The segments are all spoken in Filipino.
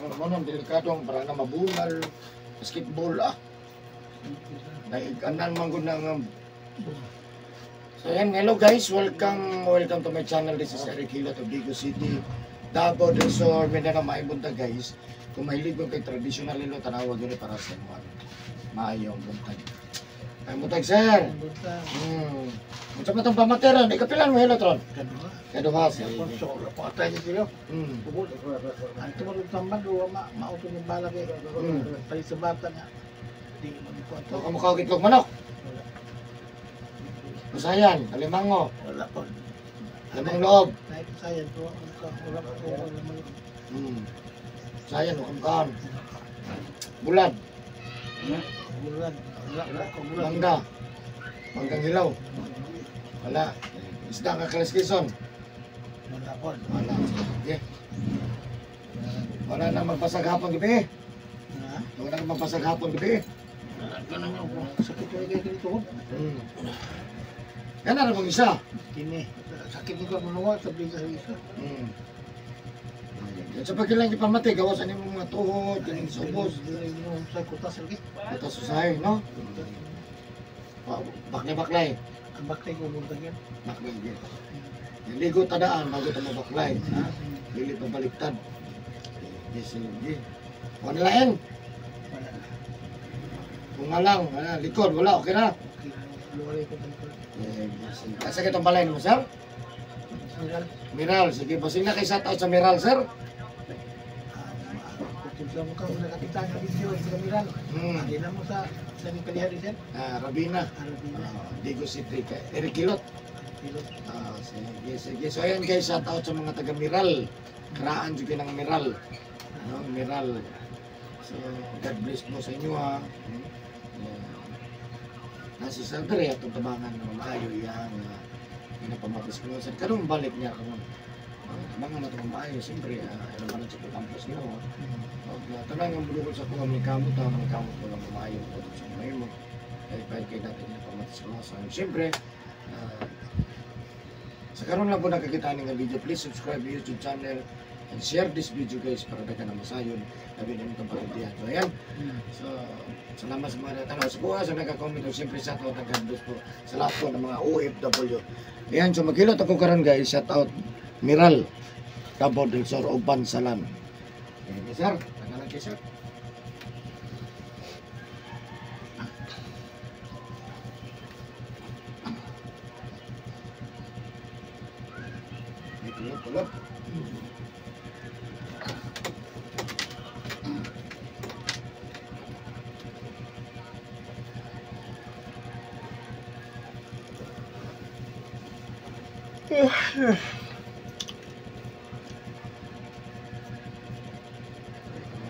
Ano, delikado ang para na mabunal. Basketball Naiganan man ko ng... So yan, hello guys, welcome to my channel. This is Eric Hilot of Digo City, Davao del Sur, Mindanao. Maibunta guys. Kung mahilig mo kay traditional nilo, tanawag yun para sa mga maayong buntag. Ay buntag sir! Unsa man tong pamateron? Ikapilan mo Hilotron? Kaduha siya. Patay niyo. Ang tumulong tambad o mauto ng bala kayo. Pali sa bata nga. Di mo ni kwento. So kamukha kitlog manok. Usayan, kalimango. Wala po. Limang loob. Naik saya to. Wala po. Usayan, ukamkaan. Bulad. Bulan. Wala ko bulan. Mangga. Manggang hilaw. Wala. Isda nga kaliskison. Wala po. Wala. Sige. Wala na magpasag hapon gabi. Wala na magpasag hapon gabi. Ganun yung sakit ko kayo dito. Yan na mong isa. Kini. Sakit nito ang mga sabi sa isa. Sa pagkilang ipamati, gawasan yung mga tuhod, yung subos. Yung sa kutas lagi. Ito susay, no? Baklay-baklay. Ang baktay ko buntagin. Baklay. Ligo tadaan, bago ito mabaklay. Dili pabaliktad. Sige. Huwag nilain. Wala. Kung nga lang, likod, wala, okay na. Luwalay ko dito. Kasi kitong balay mo, sir? Miral, sige, basing na kay shout out sa Miral, sir. Kung ka nakakita ng video sa Miral. Hindi na mo sa kalihan din. Rabina. Digo City, Eric Hilot. Sige. So ayan guys, shout out sa mga taga Miral. Karaan juga ng Miral. Miral. So, God bless po sa inyo ha. Nasa Saldre, itong tabangan ng maayo yan. Pinapamatis ko. Sa karong balik niya kung tabangan na itong maayo, siyempre, ano ba na sa campus niyo. Tanang ang bulukod sa kung may kamot ko lang maayo po sa mga mo. Dahil kayo natin yung pamatis ko. So, siyempre, sa karon lang po nakakita ng video, please subscribe to YouTube channel and share this video guys para daga na masayon labi namin itong pagkatiyan. So ayan, so salamat sa mga natanaw sa kuha, sa nagka-comment o siyempre shout out ng God bless po sa lahat po ng mga OFW. Ayan, so maghilot ako karon guys, shout out Miral, Davao del Sur, Uban, Salan. Okay, sir, tangalan kay sir. Tulog.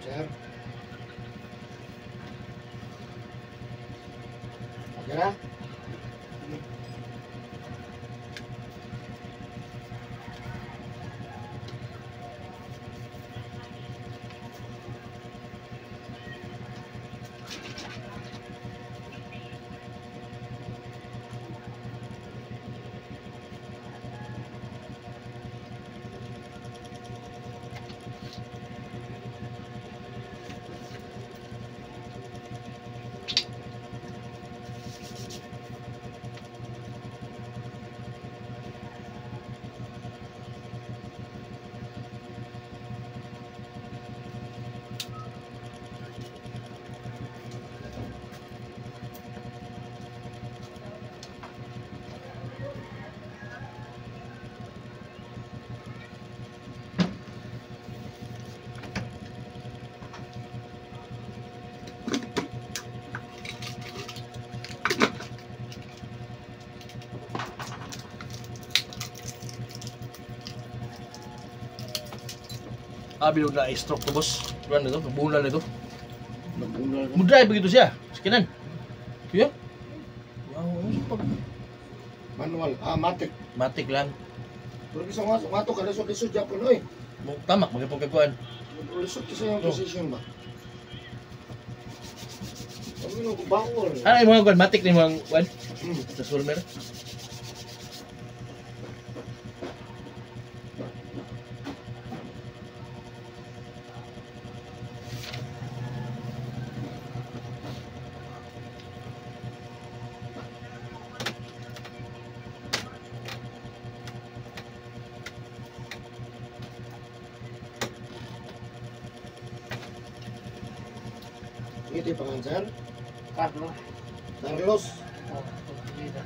Sir. Okay na? Bilog na stroke to boss. Kuan nito, bulan nito. Nagbulan ko. Mudrive begitu siya. Skinan. Kuya? Wow, pag Manual, matik. matik lang. Pero bisa nga to kada sa lisod Japon oy. Mo tamak magipong kagkuan. Lisod kasi yung position ba. Kami nung bawol. Ano yung mga kuan matik ni mga kuan? Sa Sulmer. Ito yung pangalan, sir. Carlos. Carlos. Oh, Pagpilita.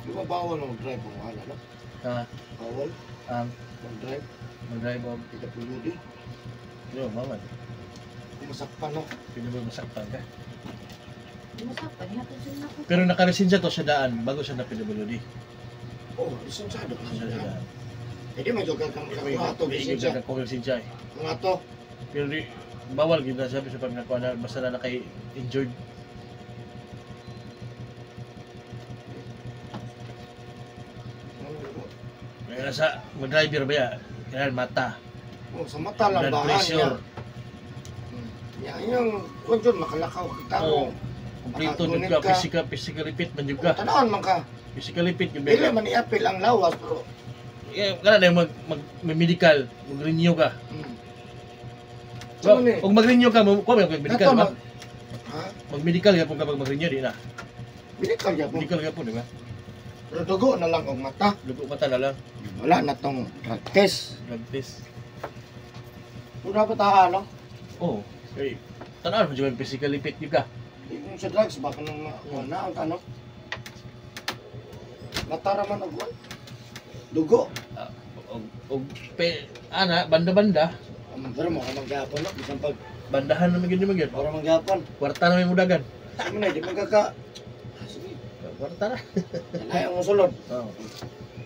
Di ba bawal ang drive ang wala, no? Bawal Ang ang drive. mag-drive o Kita puludi. yun, bawal. Kumasakpan, no? Pwede mo masaktan ka. Usapan niya kasi na ko. Pero nakalisensa to sa daan bago siya na PWD. Oh, lisensado ka Sa sa daan. daan. Hindi mo joga kang May ato ikot lisensya. ka kung lisensya eh. Kung ato. Pero di, bawal gid na sabi sa pag nakuha na basta na kay injured. May nasa mag-driver ba ya? Kailangan mata. Oh, sa mata lang Blood bahan niya. pressure. Yan yung kung makalakaw kita Oo. mo. Kompleto Makagunit jud ka, ka. physical fit man jud ka. Tanawan man ka. Physical fit yung Dili bega. man i-appeal ang lawas pero Kana na may medical, mag-renew ka. Ano ni? Kung mag-renew ka, kuha mo yung medical Ato ba? mag Ha? Mag-medical ka kung kapag mag-renew di na. Bilikal ya po. Medical ka po, di ba? Pero dugo na lang og mata. Lugo mata na lang, Wala na tong drug test. drug test. Kung dapat ano? Oo. Okay. Tanaw mo dyan, physically fit yun ka. Yung sa drugs baka nang wala ang ano. Matara man og wan. Dugo. Banda-banda. Pero mo ka maghapon no, bisan pag Bandahan naman yun yung para maghapon. Kwarta na may mudagan. Sige na, di magkaka. Sige, Kwarta na. ay ang sulod. Oo.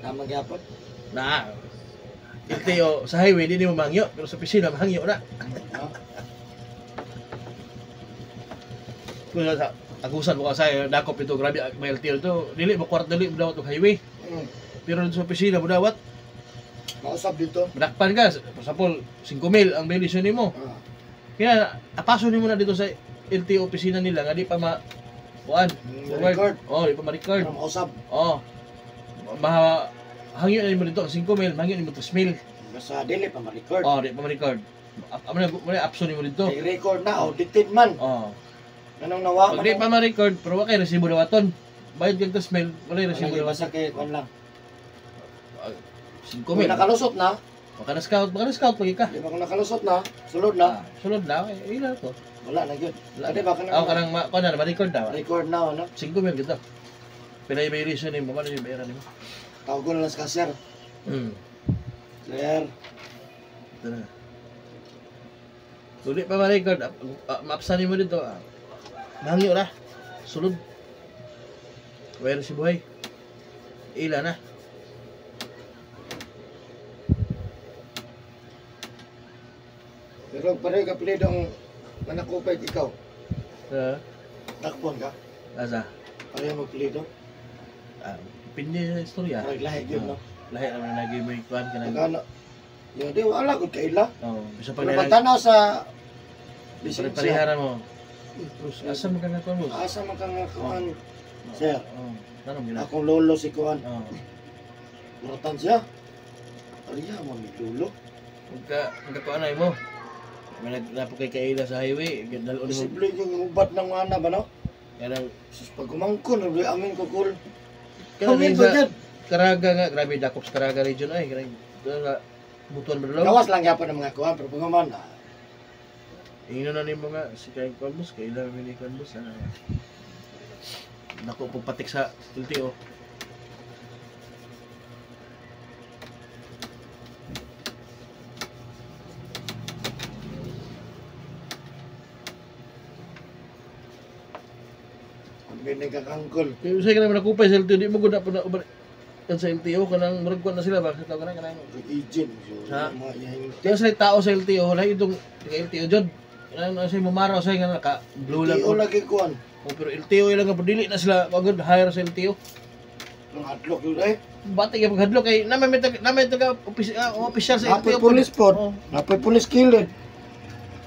Na maghapon. Na. Ito sa highway, di mo mangyo. Pero sa piscina, mangyo na. Ha? Kung sa agusan mo ka sa dakop ito, grabe, may LTO ito. Dili, makwarta dili, mo dawat highway. Pero sa piscina, mo dawat. Mausap dito. Madakpan ka. For example, 5,000 ang belisyon mo. Ah. Kaya, apaso mo na dito sa LTO opisina nila nga di pa kuan. Ma-record. Oh, di pa ma-record. Pero mausap. Oh. Hangyo na mo dito 5,000, hangyo na mo 3,000. Basta dili pa ma-record. Oh, di pa ma-record. Amo na apso ni mo dito. May record na, audited man. Oh. Anong nawa? Pag di pa ma-record, pero wa kay resibo dawaton. Bayad kag 3,000, wala resibo Sige, dawaton. basta kay kwan lang. 5,000. Kung nakalusot na, Baka-scout pagi ka. di ba kung nakalusot na, sulod na, Sunod na, ilan to? wala na yun. Wala. Kasi baka Ako kanang kuan na ma-record daw. record na, ano? 5,000 gito. Pinay may reason mo, ano yung bayaran mo? Tawag ko na lang sa cashier. Sir, Ito na. Kung di pa ma-record, maapsanin mo dito. Mahangyo na. Sulod. Wala si buhay. Ila na. pero pareho ka pilido ang manakupay ikaw. Takpon ka, Asa? pareho mo pilido. Pindi sa istorya. Parang lahi yun, no? Lahi naman na naging may kuhan ka na. Magkano? Yun, di wala ko kaila. Oo. Bisa pa Pero nila. pagtanaw sa lisensya, Pariharan mo. Asa mo ka nga kuhan mo? asa man kang kuhan. Sir, Oo. Tanong gina. akong lolo si kuhan. Oo. Muratan siya. Ariya mo ni lolo. Magka kuhan na mo. May naglapo kay kaila sa highway, dalo ni mo. Posible yung ubat ng mana ba no? Kanang Sus pag kumangkon, amin ko cool. kanang Amin sa ko dyan. Karaga nga, grabe dakop sa Karaga region ay kanang nga butuan ba daw? Gawas lang yapon ng mga kuhan, pero pangaman. Ingno na nimo nga si kay Colbus, kaila mi ni Colbus ana. Nako po patik sa LTO. Ang binigakangkol. Kaya usay ka naman nakupay sa LTO, di mo gud na pa na ubalik kan sa LTO kanang murag kuan na sila ba sa tao kanang Agent. Ha? Mga yahin. kaya sa tao sa LTO wala itong LTO jud. Ano say mamaraw say nga naka blue lang. Tiyo lagi kuhan. Oh, pero LTO ilang nga dili na sila agad hire sa LTO. Nung hadlok yun eh. Bati ka paghadlok kay namay taga official sa Napoy LTO. police po. Oh, Napoy police kilid.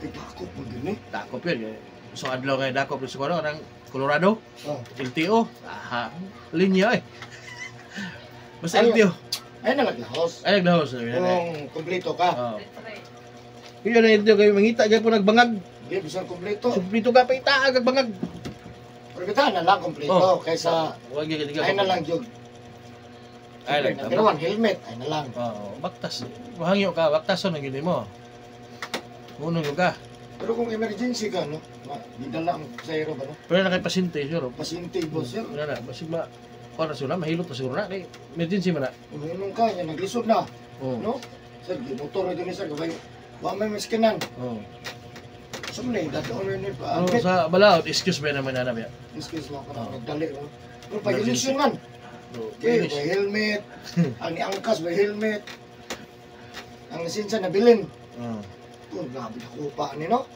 Itakot mo din eh. dakop yun. So adlaw kay dakop sa kono nang Colorado, Oh. LTO. Aha, linya eh. Basta Ayun. LTO. Ay nalaglahos. Ay naglahos na yun. Kung kumpleto ka. Oh. Kaya na LTO kayo mangita kay po nagbangag. Hindi, bisan kumpleto. Suplito ka pa itaag ang bangag. Pero kita na lang kumpleto. Oh. Kaysa Wag gyud ka. ay na lang jog. Ay lang. Pero one helmet, ay na lang. Oh, baktas. Mahangyo ka, baktason ang gini mo. Uno ka. Pero kung emergency ka, no? Didala ang sayro ba, no? Pero na kay pasyente, sure. Pasyente, boss, sir. Wala na, basig ma para sila mahilot pa siguro na kay emergency man na. Uminom ka, yan, naglisod na, Oh. no? Sir, motor ito ni sir, kabay. Wa may maskinan. Oh. Sumlay, dati owner ni pa. Ano sa balaod, excuse me naman na ya. Excuse lang, Oh. parang nagdali, no? Pero pag ilusyon man, okay, may helmet, ang niangkas, may helmet. Ang lisensya na bilin. Oh. Ito, grabe na kupa ni, no?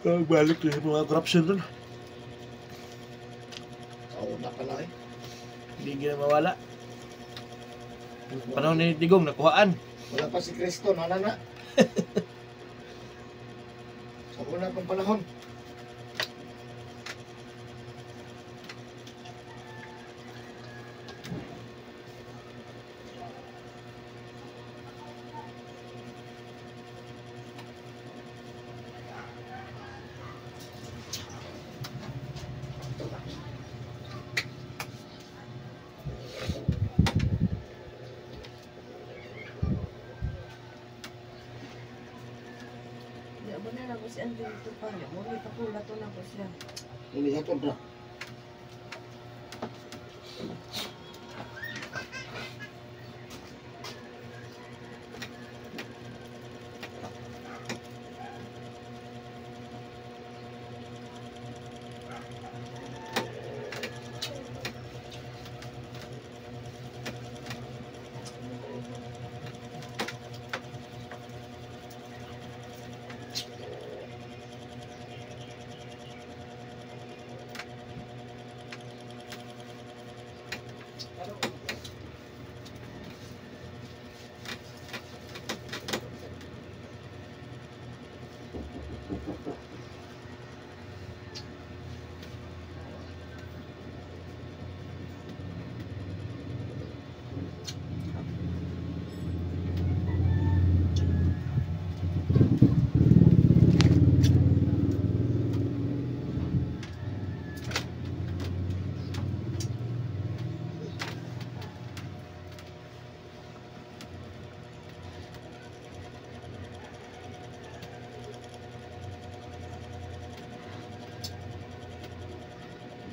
Balik na yung mga corruption doon. Sa una pa na eh. Hindi gina mawala. Panahon ni Digong, nakuhaan. Wala pa si Kristo, nanana. Sa una pang panahon. Ya, benar ako si Andrew ito pa niya. Muli pa pula to na ko siya. Hindi ito bro.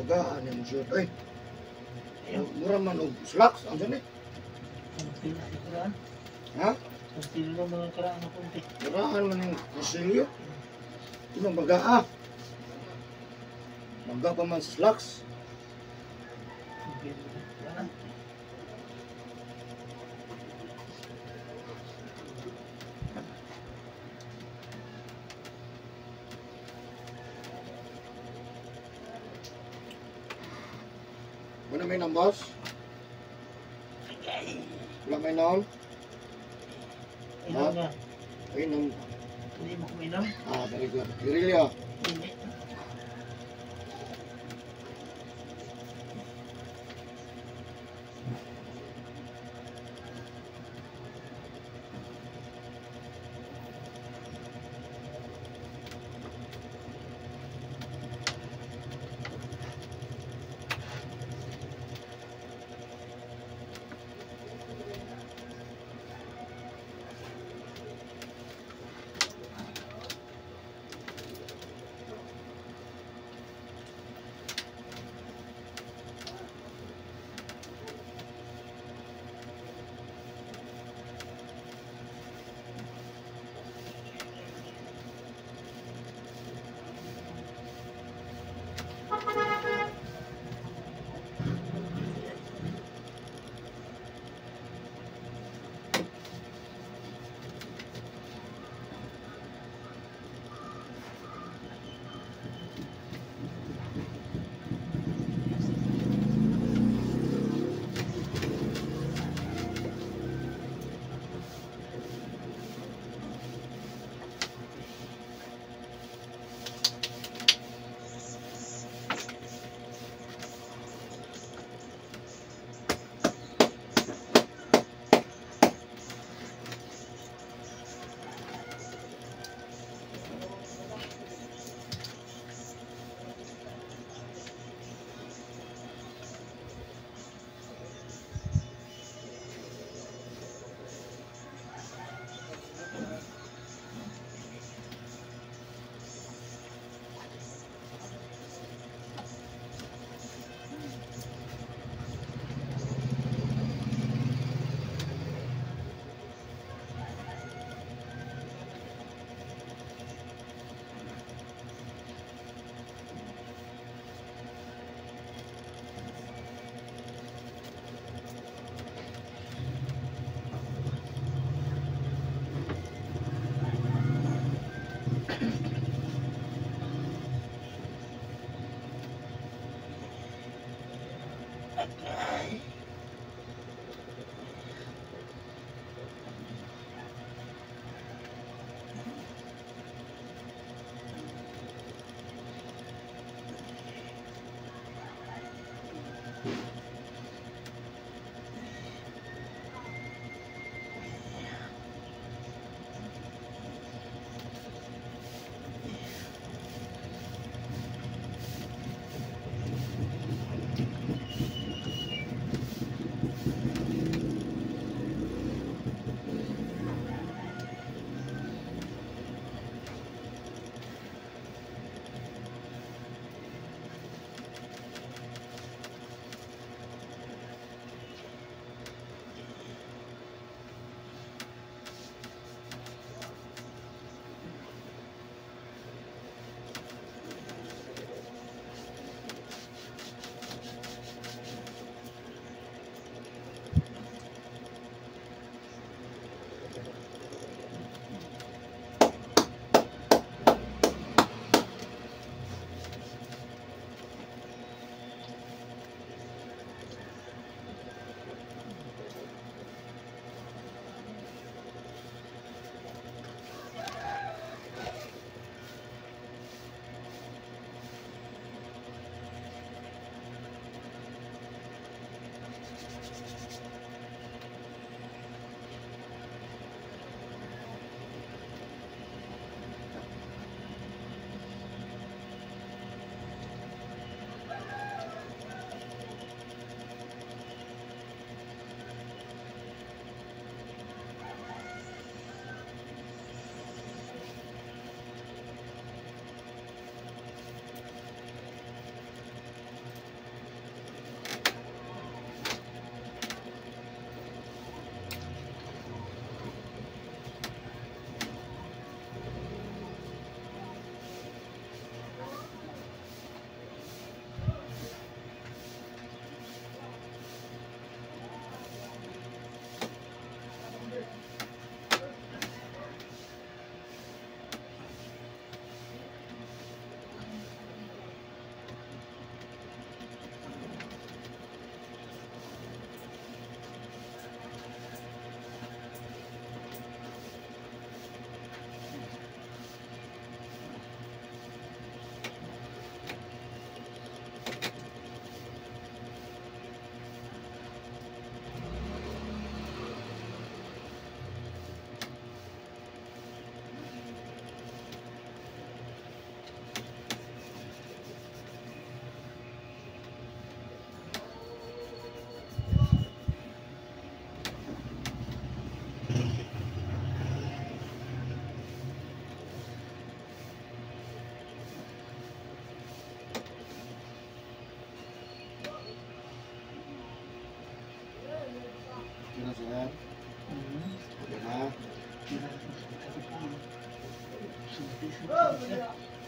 Bagaan yung shirt. Ay, mura man og slacks. Ano dyan eh? Kunti na ikuraan. Ha? Kunti na mga karaan na kunti. Murahan man yung kusilyo. Ito ng bagaa. Baga pa man sa slacks. Kunti na karaan. Wala may nang boss? Wala may naon? Ikaw nga. Ay, nang Hindi mo kuminom. Ninang. Ah, very good. Virilio.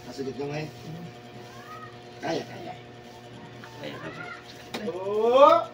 Masugod ka ngayon. Kaya. Oh,